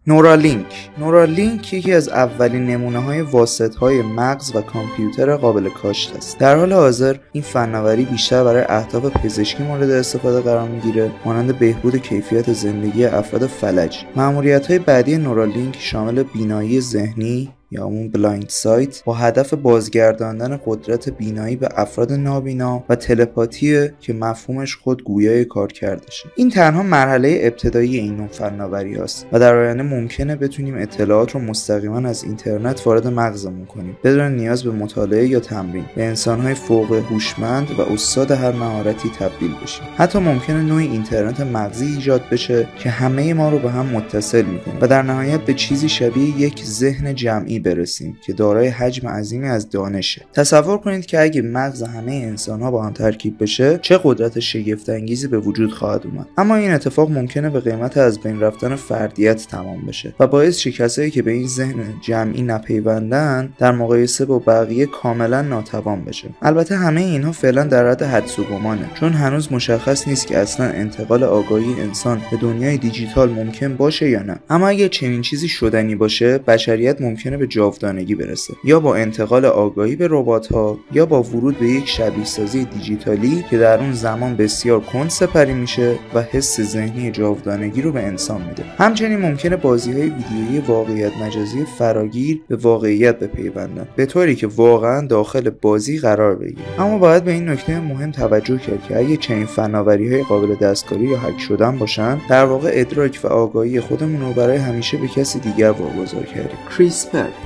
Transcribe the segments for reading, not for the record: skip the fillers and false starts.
نورالینک یکی از اولین نمونه‌های واسطه‌های مغز و کامپیوتر قابل کاشت است. در حال حاضر این فناوری بیشتر برای اهداف پزشکی مورد استفاده قرار می‌گیره، مانند بهبود کیفیت زندگی افراد فلج. مأموریت‌های بعدی نورالینک شامل بینایی ذهنی یا همون بلایند سایت با هدف بازگرداندن قدرت بینایی به افراد نابینا و تلپاتیه که مفهومش خود گویای کار کردشه. این تنها مرحله ابتدایی این نوع فناوری است و در آینده ممکنه بتونیم اطلاعات رو مستقیما از اینترنت وارد مغزمون کنیم بدون نیاز به مطالعه یا تمرین. به انسان‌های فوق هوشمند و استاد هر مهارتی تبدیل بشیم. حتی ممکنه نوعی اینترنت مغزی ایجاد بشه که همه ما رو به هم متصل می‌کنه و در نهایت به چیزی شبیه یک ذهن جمعی برسیم که دارای حجم عظیمی از دانشه. تصور کنید که اگه مغز همه انسان‌ها با هم ترکیب بشه چه قدرت شگفت‌انگیزی به وجود خواهد اومد. اما این اتفاق ممکنه به قیمت از بین رفتن فردیت تمام بشه و باعث شه کسایی که به این ذهن جمعی نپیوندن در مقایسه با بقیه کاملا ناتوان بشه. البته همه اینها فعلا در حد حدس و گمانه، چون هنوز مشخص نیست که اصلا انتقال آگاهی انسان به دنیای دیجیتال ممکن باشه یا نه. اما اگه چنین چیزی شدنی باشه، بشریت ممکنه به جاودانگی برسه، یا با انتقال آگاهی به ربات‌ها یا با ورود به یک شبیه‌سازی دیجیتالی که در اون زمان بسیار کند سپری میشه و حس ذهنی جاودانگی رو به انسان میده. همچنین ممکنه بازی‌های ویدیویی واقعیت مجازی فراگیر به واقعیت بپیوندن، به طوری که واقعا داخل بازی قرار بگیره. اما باید به این نکته مهم توجه کرد که اگه چنین فناوری‌های قابل دستکاری یا هک شدن باشن، در واقع ادراک و آگاهی خودمون رو برای همیشه به کسی دیگر واگذار کردیم.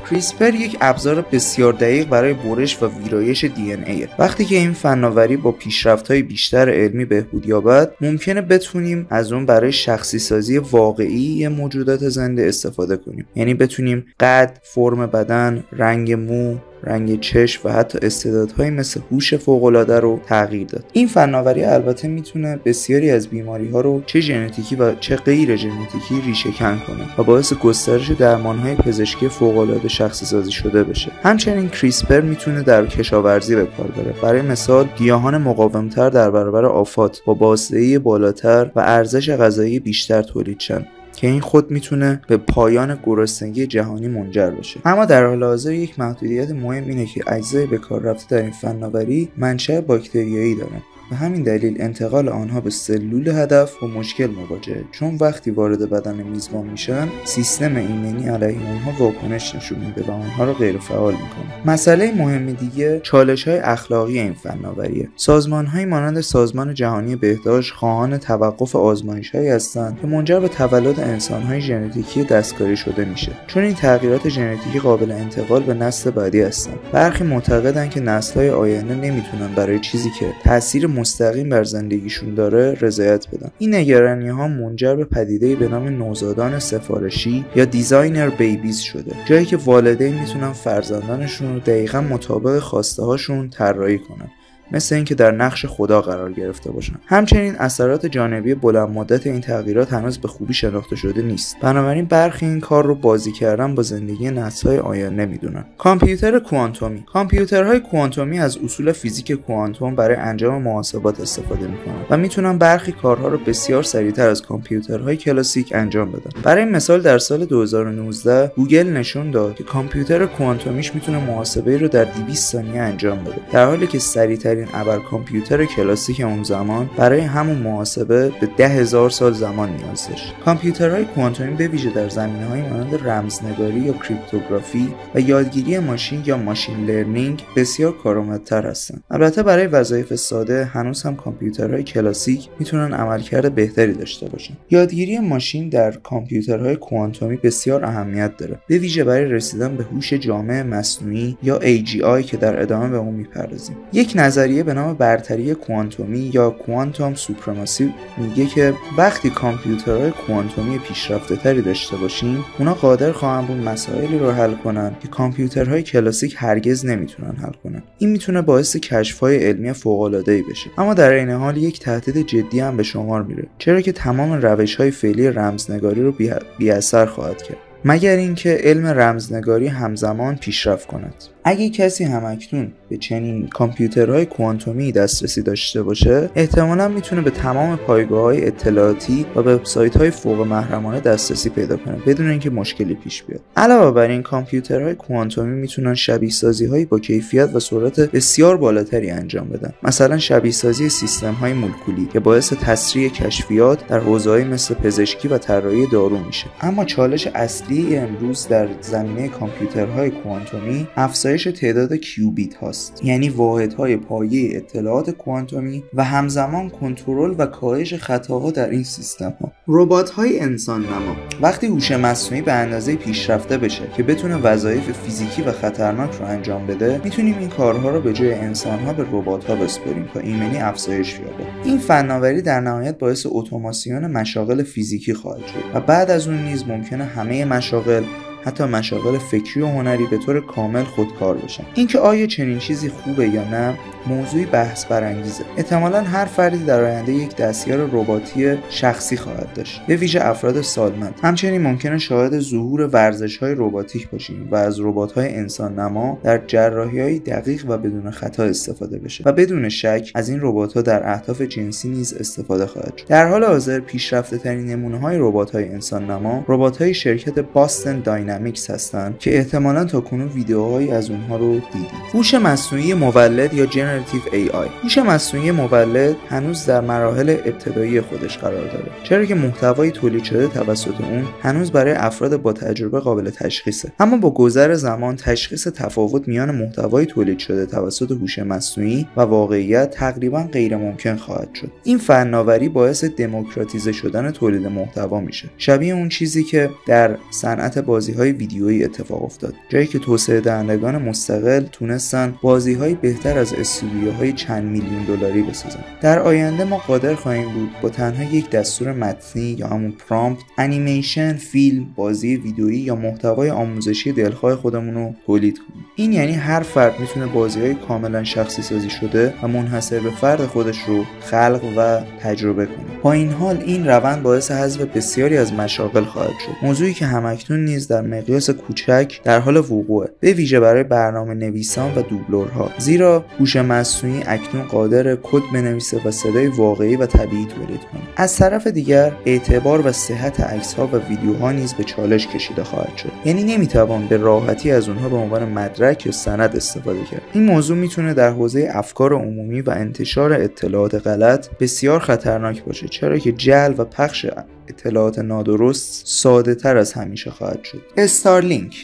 کریسپر یک ابزار بسیار دقیق برای برش و ویرایش دی-ان-ای. وقتی که این فناوری با پیشرفت‌های بیشتر علمی بهبود یابد، ممکنه بتونیم از اون برای شخصی سازی واقعی موجودات زنده استفاده کنیم. یعنی بتونیم قد، فرم بدن، رنگ مو، رنگ چشم و حتی استعدادهایی مثل هوش فوق‌العاده رو تغییر داد. این فناوری البته میتونه بسیاری از بیماری‌ها رو چه ژنتیکی و چه غیر ژنتیکی ریشه‌کن کنه و باعث گسترش درمان‌های پزشکی فوق‌العاده شخصی سازی شده بشه. همچنین کریسپر میتونه در کشاورزی به کار بره. برای مثال گیاهان مقاوم‌تر در برابر آفات با بازدهی بالاتر و ارزش غذایی بیشتر تولید شن که این خود میتونه به پایان گرسنگی جهانی منجر بشه. اما در حال حاضر یک محدودیت مهم اینه که اجزای به کار رفته در این فناوری منشأ باکتریایی دارن. به همین دلیل انتقال آنها به سلول هدف با مشکل مواجهه، چون وقتی وارد بدن میزبان میشن سیستم ایمنی علیه اونها واکنش نشون میده و آنها رو غیر فعال میکنه. مسئله مهم دیگه چالش‌های اخلاقی این فناوریه. سازمان‌هایی مانند سازمان جهانی بهداشت خواهان توقف آزمایش‌هایی هستند که منجر به تولد انسان‌های ژنتیکی دستکاری شده میشه، چون این تغییرات ژنتیکی قابل انتقال به نسل بعدی هستند. برخی معتقدند که نسل‌های آینده نمیتونن برای چیزی که تأثیر مستقیم بر زندگیشون داره رضایت بدن. این نگرانی‌ها منجر به پدیده‌ای به نام نوزادان سفارشی یا دیزاینر بیبیز شده، جایی که والدین میتونن فرزندانشون رو دقیقاً مطابق خواسته هاشون طراحی کنن، مثل اینکه در نقش خدا قرار گرفته باشن. همچنین اثرات جانبی بلند مدت این تغییرات هنوز به خوبی شناخته شده نیست. بنابراین برخی این کار رو بازی کردن با زندگی نسل‌های آینده میدونن. کامپیوتر کوانتومی. کامپیوترهای کوانتومی از اصول فیزیک کوانتوم برای انجام محاسبات استفاده میکنن و میتونن برخی کارها رو بسیار سریعتر از کامپیوترهای کلاسیک انجام بدن. برای مثال در سال 2019 گوگل نشون داد که کامپیوتر کوانتومیش میتونه محاسبه رو در 200 ثانیه انجام بده، در حالی که سریعترین ابر کامپیوتر کلاسیک اون زمان برای همون محاسبه به 10,000 سال زمان نیاز داشت. کامپیوترهای کوانتومی به ویژه در زمینه‌های مانند رمزنگاری یا کریپتوگرافی و یادگیری ماشین یا ماشین لرنینگ بسیار کارآمدتر هستند. البته برای وظایف ساده هنوز هم کامپیوترهای کلاسیک میتونن عملکرد بهتری داشته باشن. یادگیری ماشین در کامپیوترهای کوانتومی بسیار اهمیت داره، به ویژه برای رسیدن به هوش جامع مصنوعی یا AGI که در ادامه به اون میپردازیم. یک نظریه به نام برتری کوانتومی یا کوانتوم سوپرماسی میگه که وقتی کامپیوترهای کوانتومی پیشرفته تری داشته باشیم، اونا قادر خواهند بود مسائلی رو حل کنن که کامپیوترهای کلاسیک هرگز نمیتونن حل کنن. این میتونه باعث کشف‌های علمی فوق‌العاده‌ای بشه، اما در این حال یک تهدید جدی هم به شمار میره، چرا که تمام روش‌های فعلی رمزنگاری رو بی‌اثر خواهد کرد، مگر اینکه علم رمزنگاری همزمان پیشرفت کند. اگه کسی همکنون به چنین کامپیوترهای کوانتومی دسترسی داشته باشه، احتمالاً میتونه به تمام پایگاه‌های اطلاعاتی و وبسایت‌های فوق محرمانه دسترسی پیدا کنه بدون اینکه مشکلی پیش بیاد. علاوه بر این، کامپیوترهای کوانتومی میتونن شبیه‌سازی‌هایی با کیفیت و سرعت بسیار بالاتری انجام بدن. مثلا شبیه‌سازی سیستم‌های مولکولی که باعث تسریع کشفیات در حوزه‌های مثل پزشکی و طراحی دارو میشه. اما چالش اصلی امروز در زمینه کامپیوترهای کوانتومی افزایش تعداد کیوبیت هاست، یعنی واحدهای پایه اطلاعات کوانتومی و همزمان کنترل و کاهش خطاها در این سیستم‌ها. ربات‌های انسان نما. وقتی هوش مصنوعی به اندازه پیشرفته بشه که بتونه وظایف فیزیکی و خطرناک رو انجام بده، میتونیم این کارها رو به جای انسان‌ها به ربات‌ها بسپاریم تا ایمنی افزایش یابه. این فناوری در نهایت باعث اتوماسیون مشاغل فیزیکی خواهد شد و بعد از اون نیز ممکنه همه مشاغل، حتی مشاغل فکری و هنری، به طور کامل خودکار بشن. اینکه آیا چنین چیزی خوبه یا نه موضوعی بحث برانگیزه. احتمالاً هر فردی در آینده یک دستیار رباتی شخصی خواهد داشت، به ویژه افراد سالمند. همچنین ممکنه شاهد ظهور ورزش‌های رباتیک باشیم و از ربات‌های انسان نما در جراحی‌های دقیق و بدون خطا استفاده بشه و بدون شک از این ربات‌ها در اهداف جنسی نیز استفاده خواهد شد. در حال حاضر پیشرفته‌ترین نمونه‌های ربات‌های انسان نما ربات‌های شرکت باستن داینامیکس هستند که احتمالاً تاکنون ویدیوهایی از اونها رو دیدید. هوش مصنوعی مولد یا جنراتیو AI. هوش مصنوعی مولد هنوز در مراحل ابتدایی خودش قرار داره، چرا که محتوای تولید شده توسط اون هنوز برای افراد با تجربه قابل تشخیصه. اما با گذر زمان تشخیص تفاوت میان محتوای تولید شده توسط هوش مصنوعی و واقعیت تقریبا غیر ممکن خواهد شد. این فناوری باعث دموکراتیزه شدن تولید محتوا میشه، شبیه اون چیزی که در صنعت بازی‌های ویدیویی اتفاق افتاد، جایی که توسعه دهندگان مستقل تونستن بازی‌های بهتر از استودیوهای چند میلیون دلاری بسازن. در آینده ما قادر خواهیم بود با تنها یک دستور متنی یا همون پرامپت، انیمیشن، فیلم، بازی ویدیویی یا محتوای آموزشی دلخواه خودمون رو تولید کنیم. این یعنی هر فرد میتونه بازی‌های کاملا شخصی سازی شده و منحصر به فرد خودش رو خلق و تجربه کنه. با این حال این روند باعث حذف بسیاری از مشاغل خواهد شد، موضوعی که همکنون نیز در مقیاس کوچک در حال وقوعه، به ویژه برای برنامه‌نویسان و دوبلورها، زیرا هوش مصنوعی اکنون قادر کد بنویسه و صدای واقعی و طبیعی تولید کنه. از طرف دیگر اعتبار و صحت عکس‌ها و ویدیوها نیز به چالش کشیده خواهد شد، یعنی نمیتوان به راحتی از اونها به عنوان مدرک یا سند استفاده کرد. این موضوع میتونه در حوزه افکار عمومی و انتشار اطلاعات غلط بسیار خطرناک باشه، چرا که جلب و پخش اطلاعات نادرست ساده تر از همیشه خواهد شد.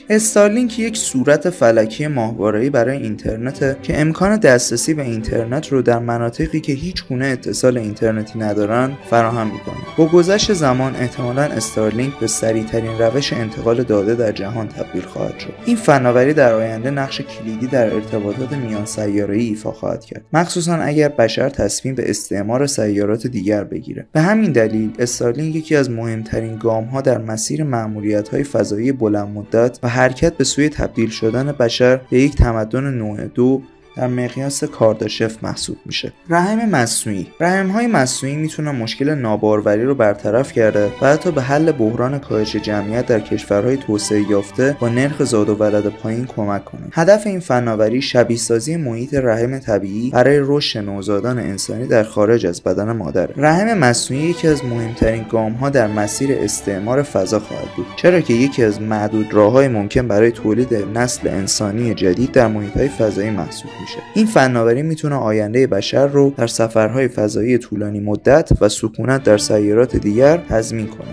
استارلینک یک صورت فلکی ماهواره‌ای برای اینترنت که امکان دسترسی به اینترنت رو در مناطقی که هیچ گونه اتصال اینترنتی ندارن فراهم می‌کنه. با گذشت زمان احتمالاً استارلینک به سریع‌ترین روش انتقال داده در جهان تبدیل خواهد شد. این فناوری در آینده نقش کلیدی در ارتباطات میان سیاره‌ای ایفا خواهد کرد، مخصوصاً اگر بشر تصمیم به استعمار سیارات دیگر بگیره. به همین دلیل استارلینک یکی از مهمترین گام‌ها در مسیر مأموریت‌های فضایی بلند مدت و حرکت به سوی تبدیل شدن بشر به یک تمدن نوع دو در مقیاس کارداشف محسوب میشه. رحم‌های مصنوعی میتونن مشکل ناباروری رو برطرف کرده و حتی به حل بحران کاهش جمعیت در کشورهای توسعه یافته با نرخ زاد و ولد پایین کمک کنه. هدف این فناوری شبیه‌سازی محیط رحم طبیعی برای رشد نوزادان انسانی در خارج از بدن مادر. رحم مصنوعی یکی از مهمترین گام‌ها در مسیر استعمار فضا خواهد بود، چرا که یکی از معدود راه‌های ممکن برای تولید نسل انسانی جدید در محیط‌های فضایی محسوب میشه. این فناوری میتونه آینده بشر رو در سفرهای فضایی طولانی مدت و سکونت در سیارات دیگر تضمین کنه.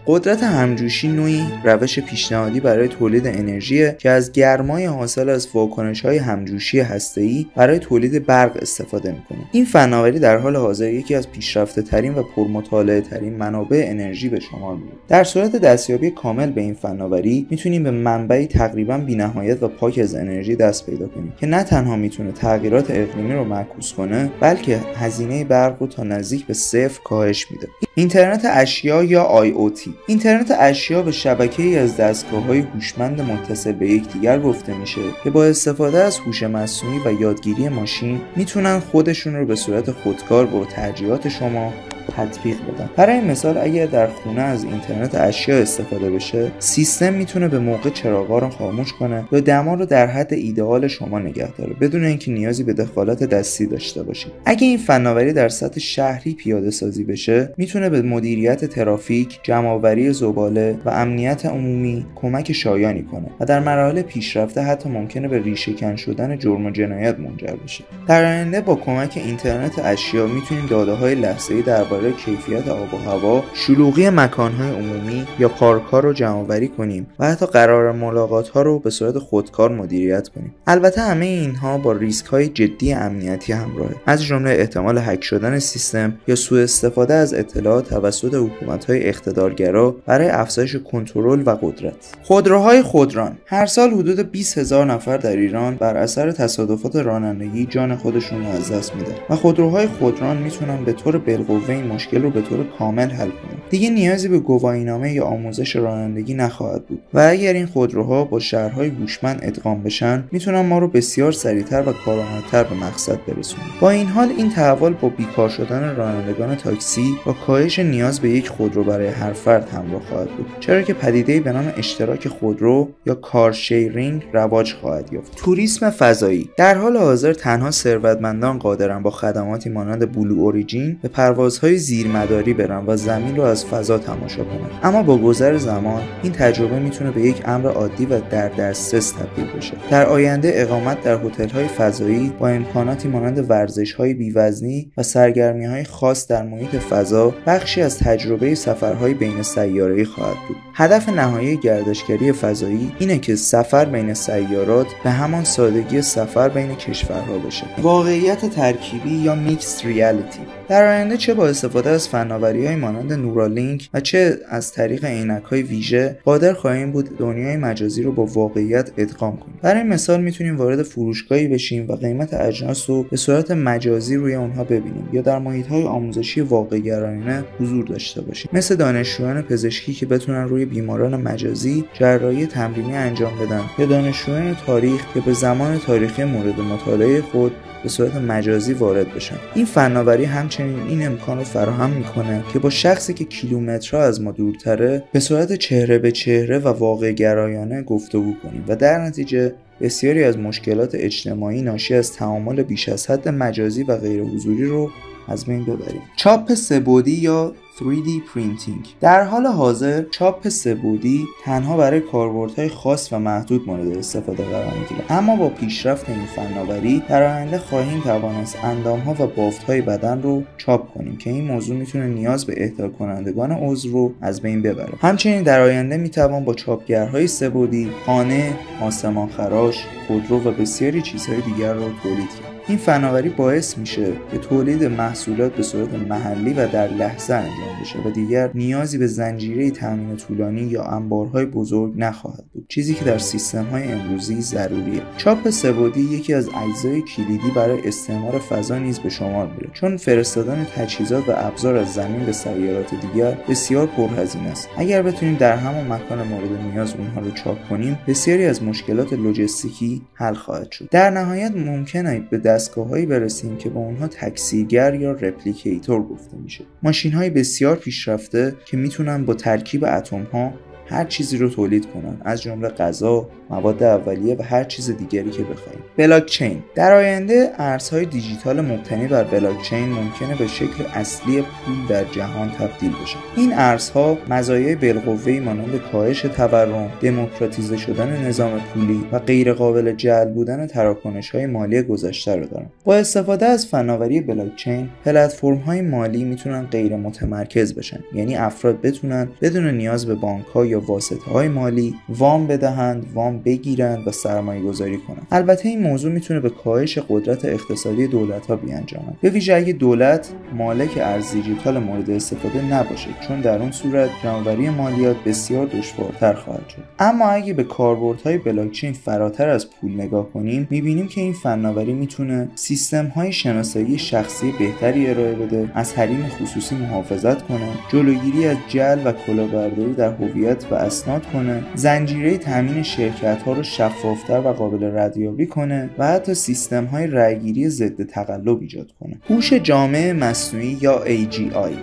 قدرت همجوشی نوعی روش پیشنهادی برای تولید انرژی که از گرمای حاصل از واکنش‌های همجوشی هسته‌ای برای تولید برق استفاده میکنه. این فناوری در حال حاضر یکی از پیشرفته‌ترین و پرمطالعه‌ترین منابع انرژی به شمار میاد. در صورت دستیابی کامل به این فناوری میتونیم به منبعی تقریباً بی‌نهایت و پاک از انرژی دست پیدا کنیم که نه تنها میتونه تغییرات اقلیمی رو معکوس کنه، بلکه هزینه برق رو تا نزدیک به صفر کاهش میده. اینترنت اشیا یا IoT. اینترنت اشیا به شبکه‌ای از دستگاه‌های هوشمند متصل به یکدیگر گفته میشه که با استفاده از هوش مصنوعی و یادگیری ماشین میتونن خودشون رو به صورت خودکار با ترجیحات شما تطبیق بدن. برای مثال اگر در خونه از اینترنت اشیا استفاده بشه، سیستم میتونه به موقع چراغا رو خاموش کنه یا دما رو در حد ایدئال شما نگه داره بدون اینکه نیازی به دخالت دستی داشته باشید. اگه این فناوری در سطح شهری پیاده سازی بشه، میتونه به مدیریت ترافیک، جمع‌آوری زباله و امنیت عمومی کمک شایانی کنه و در مراحل پیشرفته حتی ممکنه به ریشه‌کن شدن جرم و جنایت منجر بشه. در آینده با کمک اینترنت اشیا میتونیم داده‌های لحظه‌ای درباره کیفیت آب و هوا، شلوغی مکان‌های عمومی یا پارک‌ها رو جمع‌آوری کنیم و حتی قرار ملاقات‌ها رو به صورت خودکار مدیریت کنیم. البته همه اینها با ریسک‌های جدی امنیتی همراهه، از جمله احتمال هک شدن سیستم یا سوء استفاده از اطلاعات توسط حکومت‌های اقتدارگرا برای افزایش کنترل و قدرت. خودروهای خودران. هر سال حدود 20,000 نفر در ایران بر اثر تصادفات رانندگی جان خودشون رو از دست میدن و خودروهای خودران میتونن به طور بالقوه این مشکل رو به طور کامل حل کنن. دیگه نیازی به گواهینامه یا آموزش رانندگی نخواهد بود و اگر این خودروها با شهرهای هوشمند ادغام بشن، میتونن ما رو بسیار سریعتر و کارآمدتر به مقصد برسونن. با این حال این تحول با بیکار شدن رانندگان تاکسی و کاهش نیاز به یک خودرو برای هر فرد همراه خواهد بود، چرا که پدیده‌ای به نام اشتراک خودرو یا کار شیرینگ رواج خواهد یافت. توریسم فضایی. در حال حاضر تنها ثروتمندان قادرن با خدماتی مانند بلو اوریجین به پروازهای زیرمداری برن و زمین رو از فضا تماشا کنن. اما با گذر زمان این تجربه میتونه به یک امر عادی و در دسترس تبدیل بشه. در آینده اقامت در هتل‌های فضایی با امکاناتی مانند ورزش‌های بی‌وزنی و سرگرمی‌های خاص در محیط فضا بخشی از تجربه سفرهای بین سیاره‌ای خواهد بود. هدف نهایی گردشگری فضایی اینه که سفر بین سیارات به همان سادگی سفر بین کشورها بشه. واقعیت ترکیبی یا میکس ریالیتی. در آینده چه با استفاده از فناوری‌های مانند نورالینک و چه از طریق عینک‌های ویژه قادر خواهیم بود دنیای مجازی رو با واقعیت ادغام کنیم. برای مثال میتونیم وارد فروشگاهی بشیم و قیمت اجناس رو به صورت مجازی روی اونها ببینیم یا در محیط‌های آموزشی واقع‌گرایانه حضور داشته باشیم، مثل دانشجویان پزشکی که بتونن روی بیماران مجازی جراحی تمرینی انجام بدن یا دانشجویان تاریخ که به زمان تاریخی مورد مطالعه خود به صورت مجازی وارد بشن. این فناوری همچنین این امکان رو فراهم میکنه که با شخصی که کیلومترها از ما دورتره به صورت چهره به چهره و واقع گرایانه گفتگو کنیم و در نتیجه بسیاری از مشکلات اجتماعی ناشی از تعامل بیش از حد مجازی و غیر حضوری رو از بین ببریم. چاپ سه‌بعدی یا 3D printing. در حال حاضر چاپ سه‌بعدی تنها برای کاربردهای خاص و محدود مورد استفاده قرار میگیره، اما با پیشرفت این فناوری در آینده خواهیم توانست اندامها و بافت‌های بدن رو چاپ کنیم که این موضوع میتونه نیاز به اهدا کنندگان عضو رو از بین ببره. همچنین در آینده میتوان با چاپگرهای سه‌بعدی خانه، آسمان خراش، خودرو و بسیاری چیزهای دیگر رو تولید کرد. این فناوری باعث میشه که تولید محصولات به صورت محلی و در لحظه انجام بشه و دیگر نیازی به زنجیره تامین طولانی یا انبارهای بزرگ نخواهد بود، چیزی که در سیستم‌های امروزی ضروریه. چاپ سه‌بعدی یکی از اجزای کلیدی برای استعمار فضا نیز به شمار میره، چون فرستادن تجهیزات و ابزار از زمین به سیارات دیگر بسیار پرهزینه است. اگر بتونیم در همان مکان مورد نیاز اونها رو چاپ کنیم، بسیاری از مشکلات لوجستیکی حل خواهد شد. در نهایت ممکنه به دستگاه‌هایی برسیم که با اونها تکثیرگر یا رپلیکیتور گفته میشه. ماشین‌های بسیار پیشرفته که میتونن با ترکیب اتم‌ها هر چیزی رو تولید کنن، از جمله غذا، مواد اولیه و هر چیز دیگری که بخوایم. بلاکچین. در آینده ارزهای دیجیتال مبتنی بر بلاکچین ممکنه به شکل اصلی پول در جهان تبدیل بشه. این ارزها مزایای بالقوه‌ای مانند کاهش تورم، دموکراتیزه شدن نظام پولی و غیر قابل جعل بودن تراکنش‌های مالی گذشته رو دارن. با استفاده از فناوری بلاکچین، پلتفرم‌های مالی میتونن غیر متمرکز بشن، یعنی افراد بتونن بدون نیاز به بانک‌ها یا واسطه‌های مالی وام بدهند، وام بگیرند و سرمایه‌گذاری کنند. البته این موضوع میتونه به کاهش قدرت اقتصادی دولت‌ها بیانجامد، به ویژه اگه دولت مالک ارز دیجیتال مورد استفاده نباشه، چون در اون صورت جمع‌آوری مالیات بسیار دشوارتر خواهد شد. اما اگه به کاربردهای بلاکچین فراتر از پول نگاه کنیم، می‌بینیم که این فناوری میتونه سیستم‌های شناسایی شخصی بهتری ارائه بده، از حریم خصوصی محافظت کنه، جلوگیری از جعل و کلاهبرداری در هویت ادبیات و اسناد کنه، زنجیره تامین شرکت‌ها رو شفافتر و قابل ردیابی کنه و حتی سیستم‌های رأی‌گیری ضد تقلب ایجاد کنه. هوش جامع مصنوعی یا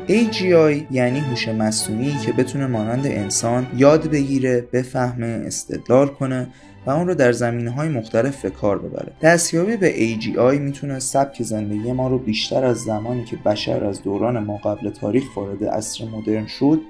AGI یعنی هوش مصنوعی که بتونه مانند انسان یاد بگیره، بفهمه، استدلال کنه و اون رو در زمینه‌های مختلف به کار ببره. دستیابی به AGI میتونه سبک زندگی ما رو بیشتر از زمانی که بشر از دوران ماقبل تاریخ وارد عصر مدرن شد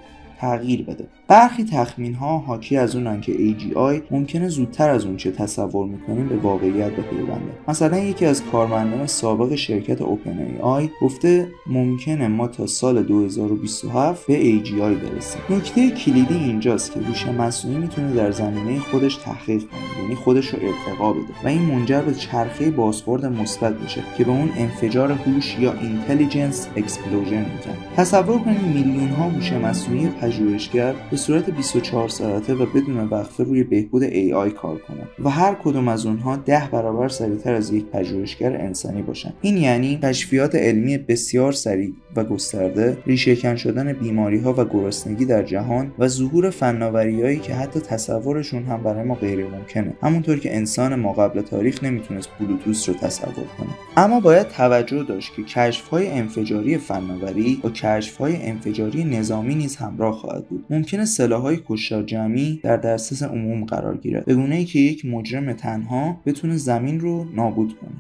تغییر بده. برخی تخمین‌ها حاکی از اونن که AGI ممکنه زودتر از اون چه تصور می‌کنیم به واقعیت بپیونده. مثلا یکی از کارمندان سابق شرکت OpenAI گفته ممکنه ما تا سال 2027 به AGI برسیم. نکته کلیدی اینجاست که هوش مصنوعی میتونه در زمینه خودش تحقیق کنه، یعنی خودش رو ارتقا بده و این منجر به چرخه بازخورد مثبت میشه که به اون انفجار هوش یا اینتلیجنس اکسپلوژن میگن. تصور کنید میلیون‌ها هوش مصنوعی پژوهشگر به صورت 24 ساعته و بدون وقفه روی بهبود AI کار کنند و هر کدوم از اونها 10 برابر سریعتر از یک پژوهشگر انسانی باشن. این یعنی کشفیات علمی بسیار سریع و گسترده، ریشه‌کن شدن بیماری‌ها و گرسنگی در جهان و ظهور فناوری‌هایی که حتی تصورشون هم برای ما غیر ممکنه. همونطور که انسان ما قبل تاریخ نمیتونست بلوتوث رو تصور کنه. اما باید توجه داشت که کشف‌های انفجاری فناوری با کشف‌های انفجاری نظامی نیز همراه خواهد بود. ممکنه سلاح‌های کشتار جمعی در دسترس عموم قرار گیرد، به گونه‌ای که یک مجرم تنها بتونه زمین رو نابود کنه.